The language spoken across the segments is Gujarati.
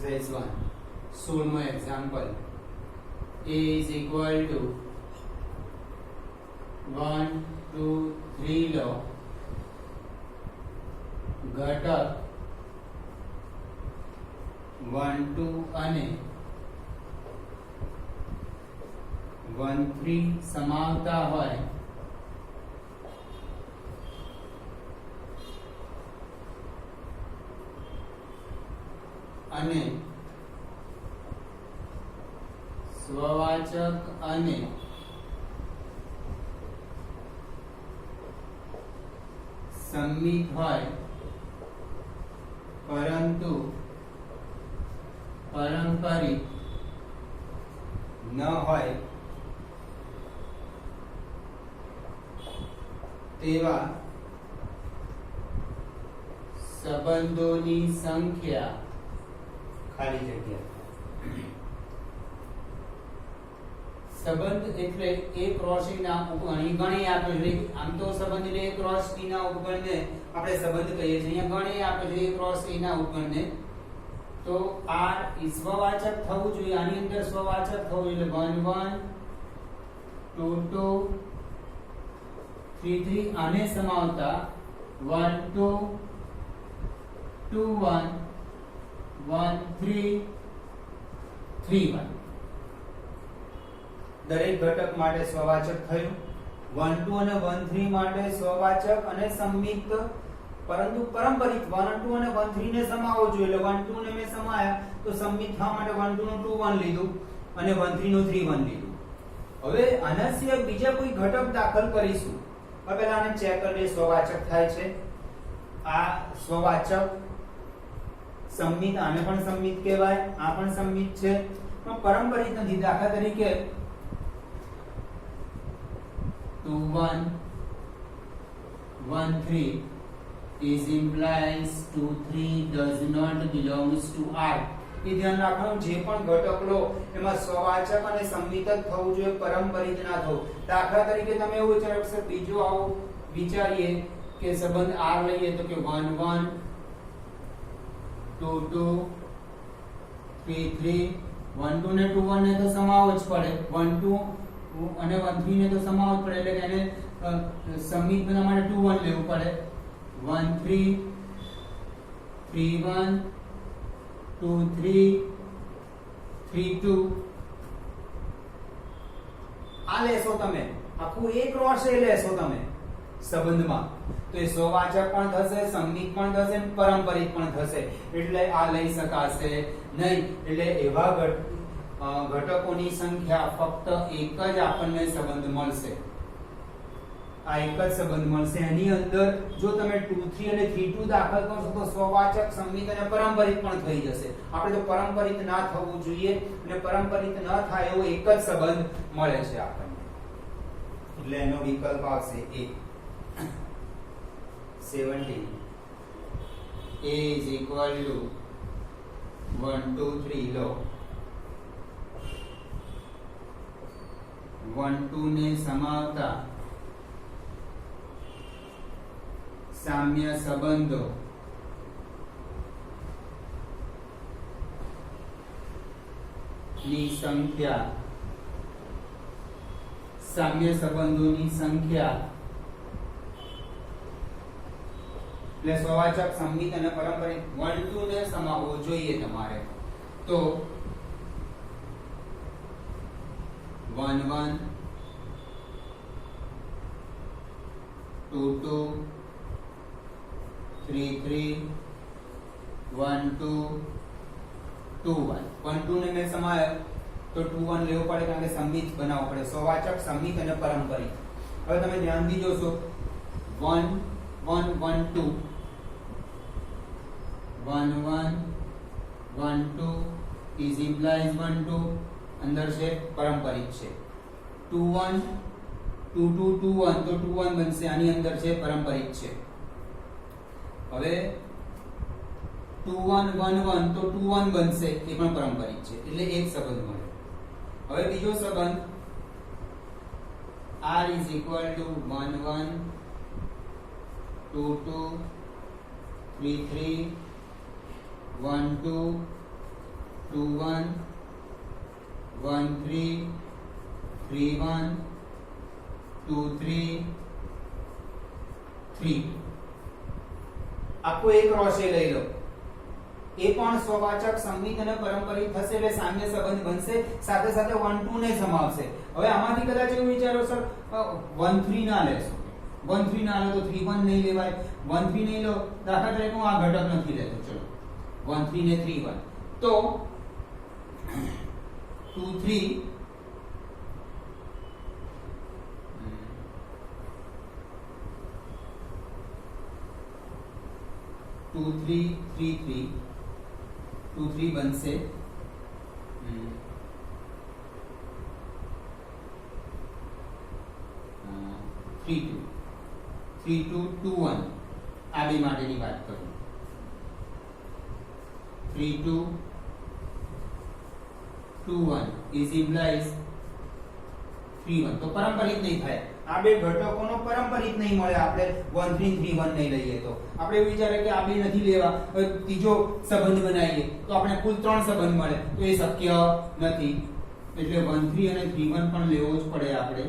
exercise 1 16 example a is equal to 1 2 3 लो घटक 1 2 અને 1 3 સમાવતા હોય અને સ્વવાચક અને સંમિત હોય પરંતુ પારંપરિક ન હોય તેવા સંબંધોની સંખ્યા ખાલી જગ્યા સંબંધ એટલે એ ક્રોસ ના ઉપગણ ગણી આપે છે આમ તો સંબંધ એટલે એ ક્રોસ ના ઉપગણને આપણે સંબંધ કહીએ છીએ અહીંયા ગણી આપે છે એ ક્રોસ ના ઉપગણને તો આ સ્વવાચક થવું જોઈએ આની અંદર સ્વવાચક થવું એટલે 1 1 2 2 3 3 આને સમાવતા 1 2 2 1 1 3 3 1 દરેક ઘટક માટે સ્વવાચક થયું 1 2 અને 1 3 માટે સ્વવાચક અને સંમિત પરંતુ પારંપરિક 1 2 અને 1 3 ને સમાવવો જોઈએ એટલે 1 2 ને મેં સમાયા તો સંમિત થવા માટે 1 2 નું 2 1 લીધું અને 1 3 નું 3 1 લીધું હવે આના સિવાય બીજા કોઈ ઘટક દાખલ કરીશું હવે પહેલા આને ચેક કરીએ સ્વવાચક થાય છે આ સ્વવાચક સંમિત આને પણ સંમિત કહેવાય આ પણ સંમિત છે પણ પારંપરિક નથી દાખલા તરીકે 2 1 1 3 is implies 2 3 does not belongs to R એ ધ્યાન રાખવાનું જે પણ ઘટક લો એમાં સ્વવાચક અને સંમિત જ થવું જોઈએ પારંપરિક ના થવું દાખલા તરીકે તમે એવું વિચારો બીજો આવો વિચારીએ કે સંબંધ R લઈએ તો કે 1 1 2 2 3 3 1 2 ને 2 1 ને તો સમાવવો જ પડે 1 2 અને 1 3 ને તો સમાવવો જ પડે એટલે કે એને સંમિત બનવા માટે 2 1 લેવું પડે 1 3 3 1 2 3 3 2 આ લેશો તમે આખું એક ક્રોસ એ લેશો તમે સંબંધમાં તો એ સ્વવાચક પણ થશે સંમિત પણ થશે અને પારંપરિક પણ થશે એટલે આ લઈ શકાશે નહીં એટલે એવા ઘટકોની સંખ્યા ફક્ત એક જ આપણને સંબંધ મળશે આ એક જ સંબંધ મળશે એની અંદર જો તમે 2 3 અને 3 2 દાખલ કરશો તો સ્વવાચક સંમિત અને પારંપરિક પણ થઈ જશે આપણે તો પારંપરિક ના થવું જોઈએ અને પારંપરિક ન થાય એવો એક જ સંબંધ મળે છે આપણને એટલે એનો વિકલ્પ આવશે A 70 A is equal to 1 2 3 લો 1 2 ને સમાવતા સામ્ય સંબંધો ની સંખ્યા સામ્ય સંબંધોની સંખ્યા એટલે સ્વવાચક સંમિત અને પારંપરિક 1 2 ને સમાવવો જોઈએ તમારે તો 1 1 2 2 3 3 1 2 2 1 1 2 ને મેં સમાયા તો 2 1 લેવો પડે કારણ કે સંમિત બનાવવો પડે સ્વવાચક સંમિત અને પારંપરિક હવે તમે ધ્યાનથી જોશો 1 1 1 2 1 1 1 2 is implies 1 2 અંદર છે પારંપરિક છે 2 1 2 2 2 1 તો 2 1 બનશે આની અંદર છે પારંપરિક છે હવે 2 1 1 1 તો 2 1 બનશે એ પણ પારંપરિક છે એટલે એક સંબંધ મળ્યો હવે બીજો સંબંધ R is equal to 1 1 2 2 3 3 1 2 2 1 1 3 3 1 2 3 3 આખો એક રોશે લઈ લો, એ પણ સ્વવાચક સંમિત અને પરંપરિત થશે એટલે સામ્ય સંબંધ બનશે, સાથે સાથે 1 2 ને સમાવશે. હવે આમાંથી કદાચ એવું વિચારો સર 1 3 ના લેશો, 1 3 ના લો તો 3 1 નહીં લેવાય, 1 3 નહીં લો દાખલા તરીકે હું આ ઘટક નથી લેતો, ચલો 1 3 ને 3 1 તો 2 3 2 3 3 3 2 3 બનશે 3 2 3 2 2 1 આ બે માટેની વાત કરું, 3 2 2 1 is implies 3 1 તો પરંપરિત નહીં થાય, આ બે ઘટકોનો પરંપરિત નહીં મળે. આપણે 1 3 3 1 નહીં લઈએ તો આપણે એવું વિચારે કે આ બે નથી લેવા, હવે ત્રીજો સંબંધ બનાવીએ તો આપણે કુલ 3 સંબંધ મળે, તો એ શક્ય નથી. એટલે 1 3 અને 3 1 પણ લેવો જ પડે. આપણે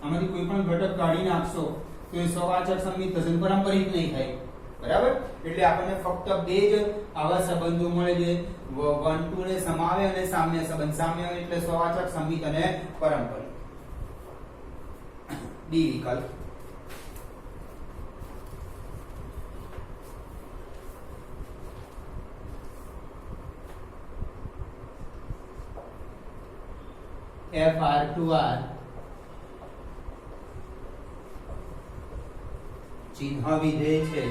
આમાંથી કોઈ પણ ઘટક કાઢી નાખશો તો એ સ્વવાચક સંમિત થશે, પરંપરિત નહીં થાય, બરાબર. એટલે આપણને ફક્ત બે જ આવા સંબંધો મળે છે, 1 2 ને સમાવે અને સામ્ય સંબંધ. સામ્ય એટલે સ્વવાચક સંમિત અને પરંપરિત. ડી વિકલ્પ. FR2R ચિહ્ન વિધેય છે,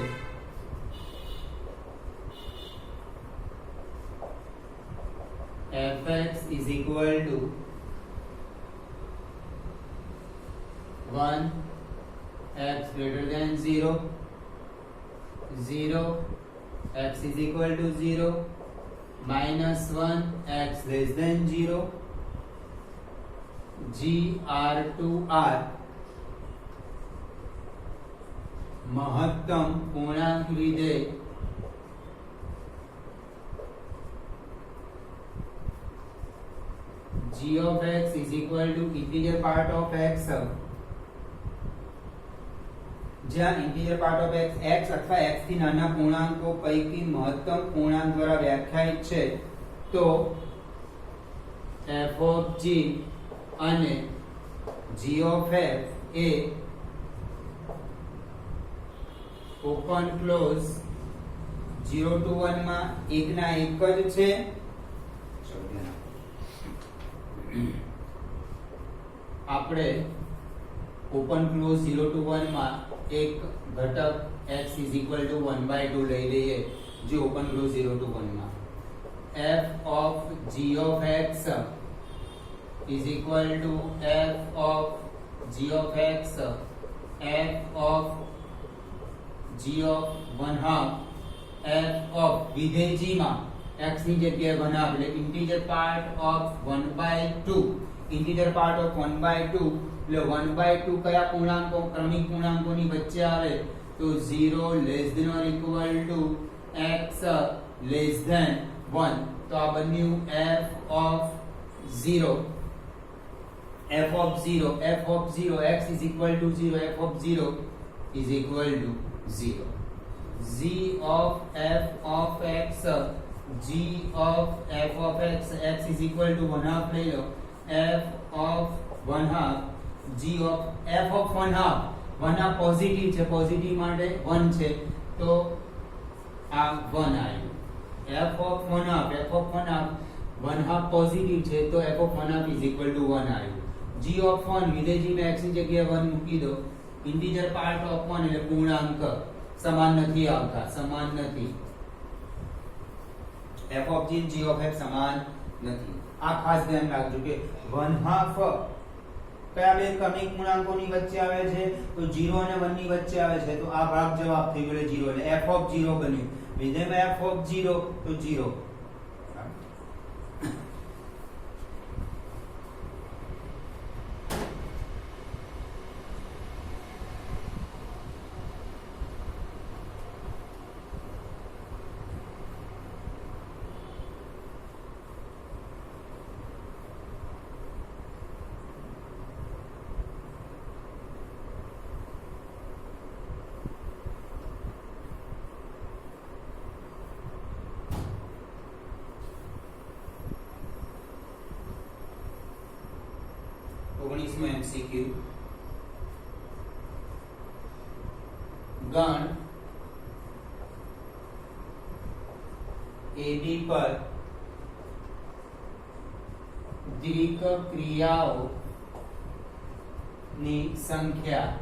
fx is equal to 1 x greater than 0 0 x is equal to 0 minus 1 x less than 0 GR2R મહત્તમ પૂર્ણાંક વિધેય g of x is equal to integer part of x, જ્યાં integer part of x x અથવા x થી નાના પૂર્ણાંકો પૈકી મહત્તમ પૂર્ણાંક દ્વારા વ્યાખ્યાયિત છે, તો f of g અને g of f એ ઓપન ક્લોઝ 0 to 1 માં એક ના એક જ છે. આપણે ઓપન ક્લોઝ 0 to 1 માં એક ઘટક x is equal to 1/2 લઈ લઈએ, જે ઓપન ક્લોઝ 0 to 1 માં f of g of x is equal to f of g of x f of g of 1/2 f of વિધેય g માં x ની જગ્યાએ 1/2 એટલે integer part of 1/2, integer part of 1/2 એટલે 1/2 કયા પૂર્ણાંકો ક્રમિક પૂર્ણાંકોની વચ્ચે આવે તો 0 less than or equal to x less than 1. તો આ બન્યું f of 0 f of 0 f of 0 x is equal to 0 f of 0 is equal to 0. g of f of x g of f of x x is equal to 1/2 લઈ લો, f of 1/2 g of f of 1/2 1/2 positive છે, પોઝિટિવ માટે 1 છે તો આ 1 આવ્યું. f of 1/2 f of 1/2 positive છે તો f of 1/2 is equal to 1 આવ્યું. g of 1 વિધેય g માં x ની જગ્યાએ 1 મૂકી દો, integer part of 1 એટલે પૂર્ણાંક સમાન નથી આવતા, સમાન નથી. f of g g of x સમાન નથી. આ ખાસ ધ્યાન રાખજો કે 1/2 કયા બે ક્રમિક પૂર્ણાંકોની વચ્ચે આવે છે તો 0 અને 1 ની વચ્ચે આવે છે, તો આ ભાગ જવાબ થઈ ગયો 0 એટલે f of 0 બન્યું. વિધેયમાં f of 0 તો 0. 19મો MCQ ગણ AB પર દ્વિક ક્રિયાઓ ની સંખ્યા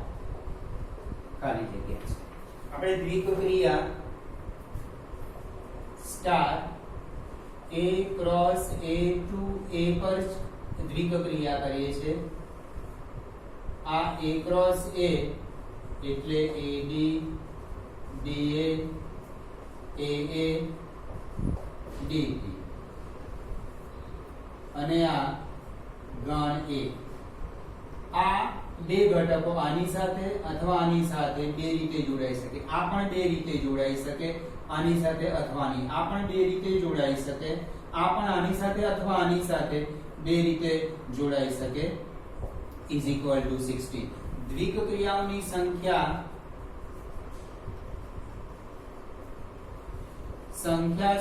ખાલી જગ્યા છે. આપણે દ્વિક ક્રિયા star A cross A to A પર દ્વિક ક્રિયા કરીએ છીએ. આ A ક્રોસ A એટલે AD DA AA DE અને આ ગણ A. આ બે ઘટકો આની સાથે અથવા આની સાથે બે રીતે જોડાઈ શકે. આ પણ બે રીતે જોડાઈ શકે, આની સાથે અથવા આની. આ પણ બે રીતે જોડાઈ શકે, આ પણ આની સાથે અથવા આની સાથે બે રીતે જોડાઈ શકે. Is equal to 60. દ્વિક ક્રિયાઓની સંખ્યા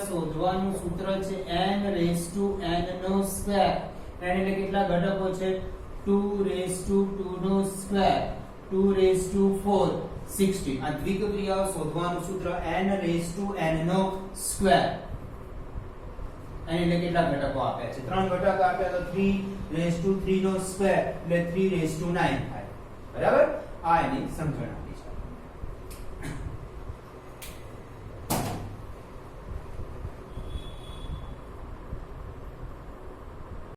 શોધવાનું સૂત્ર છે n રેઝ ટુ n નો સ્ક્વેર. n એટલે કેટલા ઘટકો છે? 2 રેઝ ટુ 2 નો સ્ક્વેર, 2 રેઝ ટુ 4, 60. આ દ્વિક ક્રિયાઓ શોધવાનું સૂત્ર n રેઝ ટુ n નો સ્ક્વેર. n એટલે કેટલા ઘટકો આપ્યા છે? 3 ઘટકો આપ્યા તો 3 રેઝ ટુ 3 નો સ્ક્વેર એટલે 3 રેઝ ટુ 9 થાય. બરાબર? આ એની સમજણ આપી છે.